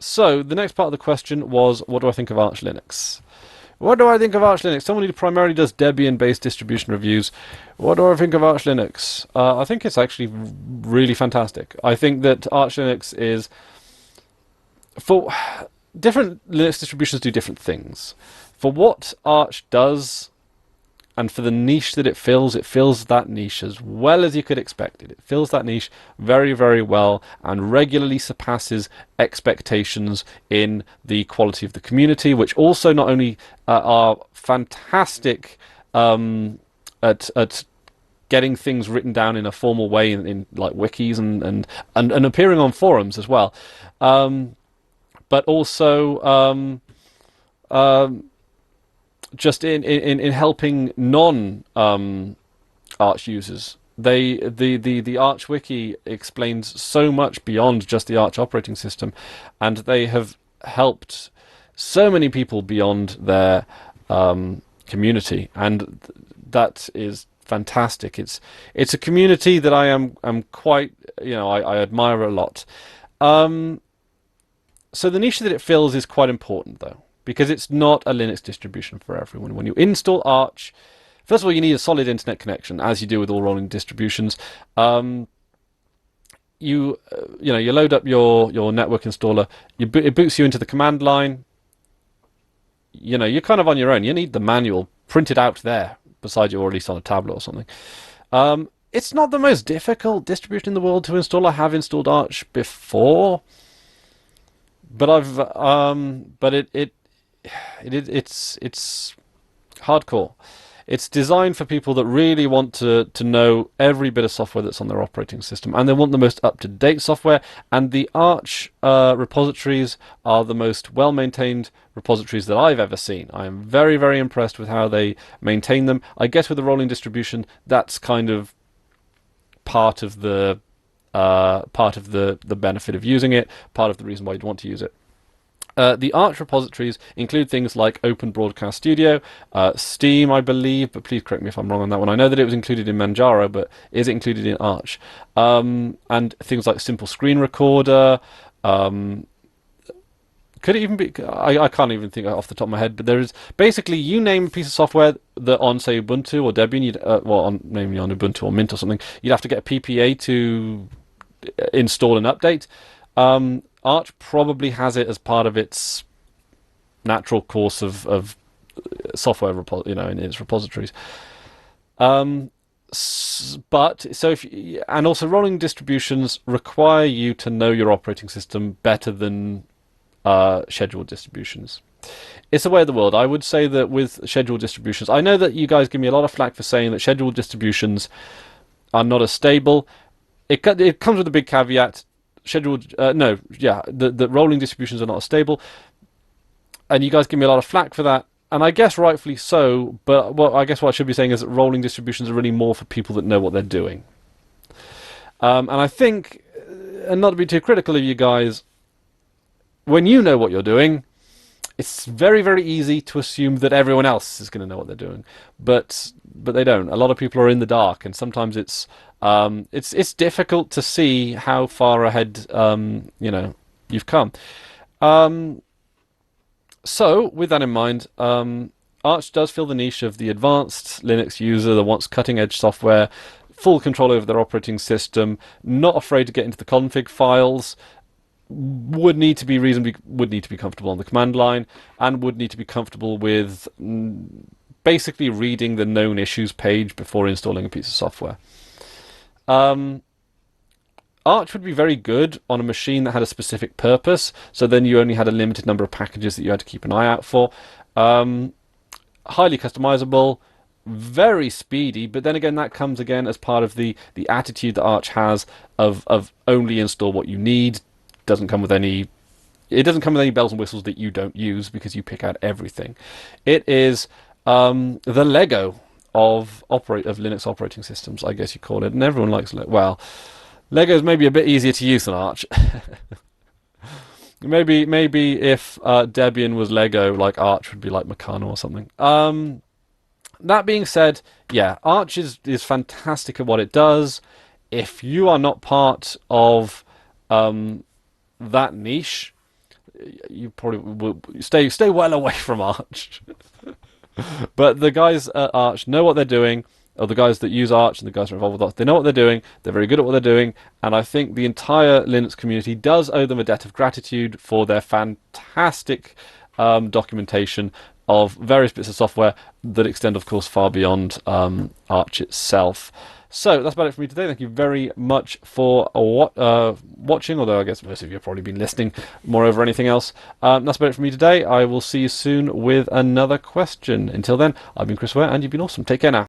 So the next part of the question was, what do I think of Arch Linux? What do I think of Arch Linux? Someone who primarily does Debian-based distribution reviews. What do I think of Arch Linux? I think it's actually really fantastic. I think that Arch Linux is for different Linux distributions do different things. For what Arch does, and for the niche that it fills that niche as well as you could expect it. It fills that niche very, very well and regularly surpasses expectations in the quality of the community, which also not only are fantastic at getting things written down in a formal way in like wikis and appearing on forums as well, but also just in helping non Arch users. The Arch wiki explains so much beyond just the Arch operating system, and they have helped so many people beyond their community, and that is fantastic. It's a community that am quite, I admire a lot. So the niche that it fills is quite important, though, because it's not a Linux distribution for everyone. When you install Arch, first of all, you need a solid internet connection, as you do with all rolling distributions. You load up your network installer. It boots you into the command line. You're kind of on your own. You need the manual printed out there beside you, or at least on a tablet or something. It's not the most difficult distribution in the world to install. I have installed Arch before, but it's hardcore. It's designed for people that really want to know every bit of software that's on their operating system, and they want the most up-to-date software. And the Arch repositories are the most well-maintained repositories that I've ever seen. I am very, very impressed with how they maintain them. I guess with the rolling distribution, that's kind of part of the benefit of using it, part of the reason why you'd want to use it. The Arch repositories include things like Open Broadcast Studio, Steam, I believe, but please correct me if I'm wrong on that one. I know that it was included in Manjaro, but is it included in Arch? And things like Simple Screen Recorder. Could it even be? I can't even think off the top of my head, but there is basically, you name a piece of software that on, say, Ubuntu or Debian, namely on Ubuntu or Mint or something, you'd have to get a PPA to install and update. Arch probably has it as part of its natural course of software, in its repositories. And also rolling distributions require you to know your operating system better than scheduled distributions. It's the way of the world. I would say that with scheduled distributions, I know that you guys give me a lot of flack for saying that scheduled distributions are not as stable. It comes with a big caveat. The rolling distributions are not as stable, and you guys give me a lot of flack for that, and I guess rightfully so. But I guess what I should be saying is that rolling distributions are really more for people that know what they're doing. And I think, and not to be too critical of you guys, when you know what you're doing, it's very, very easy to assume that everyone else is going to know what they're doing, but they don't. A lot of people are in the dark, and sometimes it's difficult to see how far ahead you've come. So with that in mind, Arch does fill the niche of the advanced Linux user that wants cutting-edge software, full control over their operating system, not afraid to get into the config files, would need to be comfortable on the command line, and would need to be comfortable with basically reading the known issues page before installing a piece of software. Arch would be very good on a machine that had a specific purpose, so then you only had a limited number of packages that you had to keep an eye out for. Highly customizable, very speedy, but then again, that comes again as part of the attitude that Arch has of only install what you need. It doesn't come with any bells and whistles that you don't use, because you pick out everything. It is the Lego of Linux operating systems, I guess you call it, and everyone likes Lego's maybe a bit easier to use than Arch. maybe if Debian was Lego, like Arch would be like Meccano or something. That being said, yeah, Arch is fantastic at what it does. If you are not part of that niche, you probably will stay well away from Arch. But the guys at Arch know what they're doing, or the guys that use Arch and the guys that are involved with Arch, they know what they're doing. They're very good at what they're doing, and I think the entire Linux community does owe them a debt of gratitude for their fantastic documentation of various bits of software that extend, of course, far beyond Arch itself. So that's about it for me today. Thank you very much for watching, although I guess most of you have probably been listening more over anything else. That's about it for me today. I will see you soon with another question. Until then, I've been Chris Ware, and you've been awesome. Take care now.